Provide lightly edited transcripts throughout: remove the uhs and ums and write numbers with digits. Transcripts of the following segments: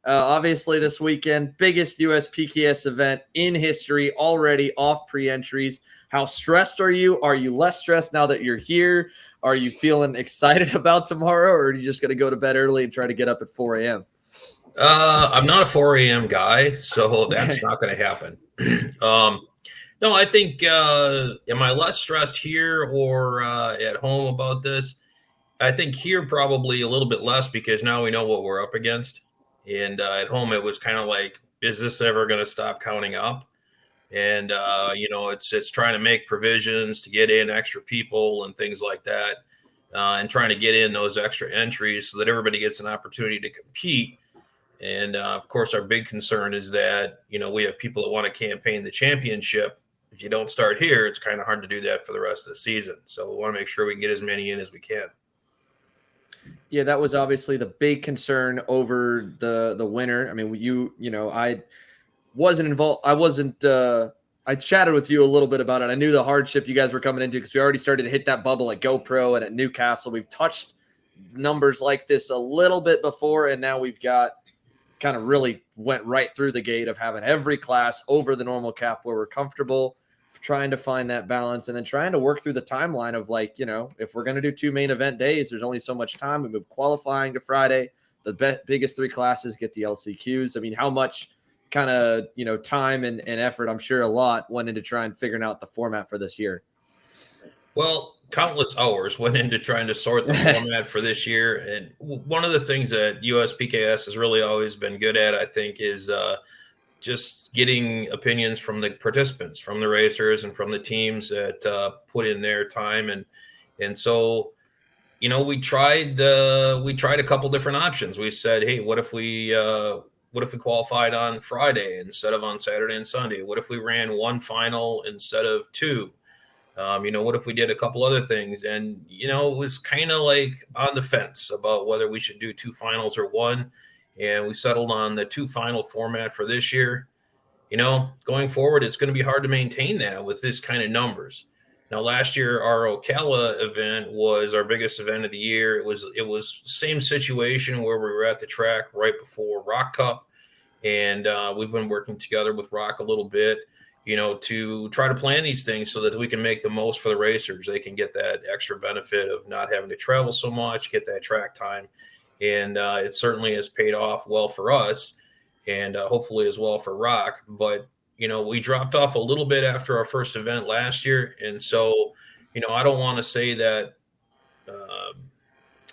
Obviously, this weekend, biggest USPKS event in history, already off pre-entries. How stressed are you? Are you less stressed now that you're here? Are you feeling excited about tomorrow, or are you just going to go to bed early and try to get up at 4 a.m.? I'm not a 4 a.m. guy, so that's not going to happen. No, I think, am I less stressed here or at home about this? I think here probably a little bit less because now we know what we're up against. And at home, it was kind of like, is this ever going to stop counting up? And it's trying to make provisions to get in extra people and things like that, and trying to get in those extra entries so that everybody gets an opportunity to compete. And of course, our big concern is that we have people that want to campaign the championship. If you don't start here, it's kind of hard to do that for the rest of the season. So we want to make sure we can get as many in as we can. Yeah, that was obviously the big concern over the winter. I mean, I wasn't involved. I chatted with you a little bit about it. I knew the hardship you guys were coming into because we already started to hit that bubble at GoPro and at Newcastle. We've touched numbers like this a little bit before, and now we've got kind of really went right through the gate of having every class over the normal cap where we're comfortable, trying to find that balance, and then trying to work through the timeline of if we're going to do 2 main event days, there's only so much time. We move qualifying to Friday. The biggest 3 classes get the LCQs. I mean, how much kind of, time and effort, I'm sure a lot went into trying figuring out the format for this year. Well, countless hours went into trying to sort the format for this year. And one of the things that USPKS has really always been good at, I think, is just getting opinions from the participants, from the racers and from the teams that put in their time. And so, we tried a couple different options. We said, hey, what if we qualified on Friday instead of on Saturday and Sunday? What if we ran 1 final instead of 2? What if we did a couple other things? And, it was kind of like on the fence about whether we should do 2 finals or 1. And we settled on the 2 final format for this year. Going forward, it's going to be hard to maintain that with this kind of numbers. Now, last year, our Ocala event was our biggest event of the year. It was same situation where we were at the track right before Rock Cup. And we've been working together with Rock a little bit, to try to plan these things so that we can make the most for the racers. They can get that extra benefit of not having to travel so much, get that track time. And it certainly has paid off well for us and hopefully as well for Rock. But, we dropped off a little bit after our first event last year. And so, I don't want to say that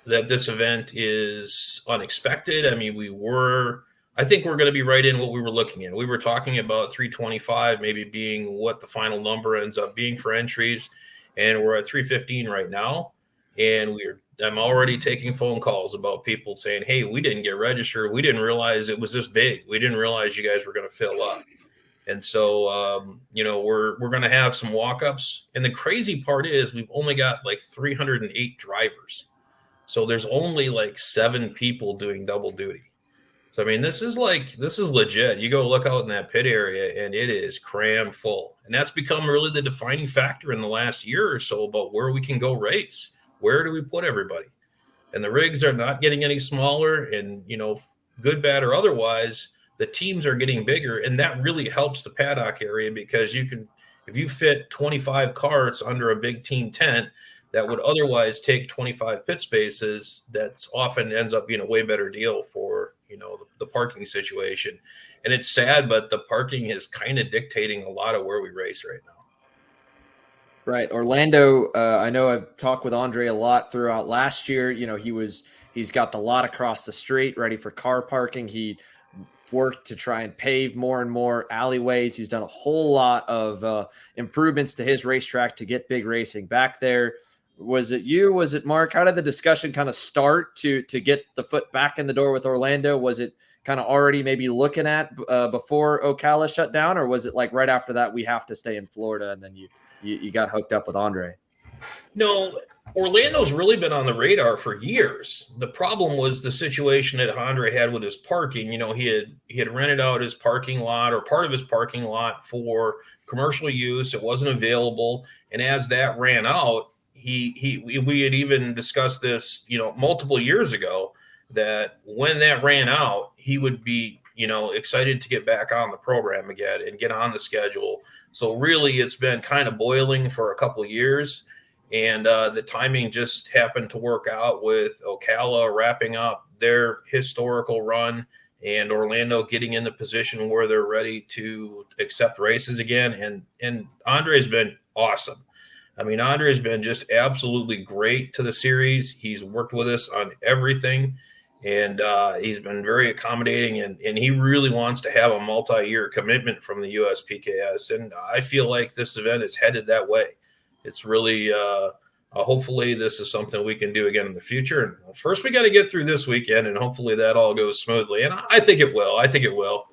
that this event is unexpected. I mean, I think we're going to be right in what we were looking at. We were talking about 325 maybe being what the final number ends up being for entries, and we're at 315 right now. And I'm already taking phone calls about people saying, hey, we didn't get registered. We didn't realize it was this big. We didn't realize you guys were going to fill up. And so, we're going to have some walk-ups. And the crazy part is we've only got like 308 drivers. So there's only like 7 people doing double duty. So, I mean, this is legit. You go look out in that pit area and it is crammed full. And that's become really the defining factor in the last year or so about where we can go race. Where do we put everybody? And the rigs are not getting any smaller and, good, bad, or otherwise, the teams are getting bigger. And that really helps the paddock area because if you fit 25 carts under a big team tent, that would otherwise take 25 pit spaces, that's often ends up being a way better deal for, the parking situation. And it's sad, but the parking is kind of dictating a lot of where we race right now. Right. Orlando, I know I've talked with Andre a lot throughout last year. He's got the lot across the street ready for car parking. He worked to try and pave more and more alleyways. He's done a whole lot of improvements to his racetrack to get big racing back there. Was it you? Was it Mark? How did the discussion kind of start to get the foot back in the door with Orlando? Was it kind of already maybe looking at before Ocala shut down, or was it like right after that we have to stay in Florida and then you got hooked up with Andre? No, Orlando's really been on the radar for years. The problem was the situation that Andre had with his parking. He had rented out his parking lot or part of his parking lot for commercial use. It wasn't available, and as that ran out, we had even discussed this, multiple years ago, that when that ran out, he would be, excited to get back on the program again and get on the schedule. So really, it's been kind of boiling for a couple of years, and the timing just happened to work out with Ocala wrapping up their historical run and Orlando getting in the position where they're ready to accept races again. And Andre's been awesome. I mean, Andre's been just absolutely great to the series. He's worked with us on everything, and he's been very accommodating, and he really wants to have a multi-year commitment from the USPKS. And I feel like this event is headed that way. It's really hopefully this is something we can do again in the future. And first, we got to get through this weekend, and hopefully that all goes smoothly. And I think it will.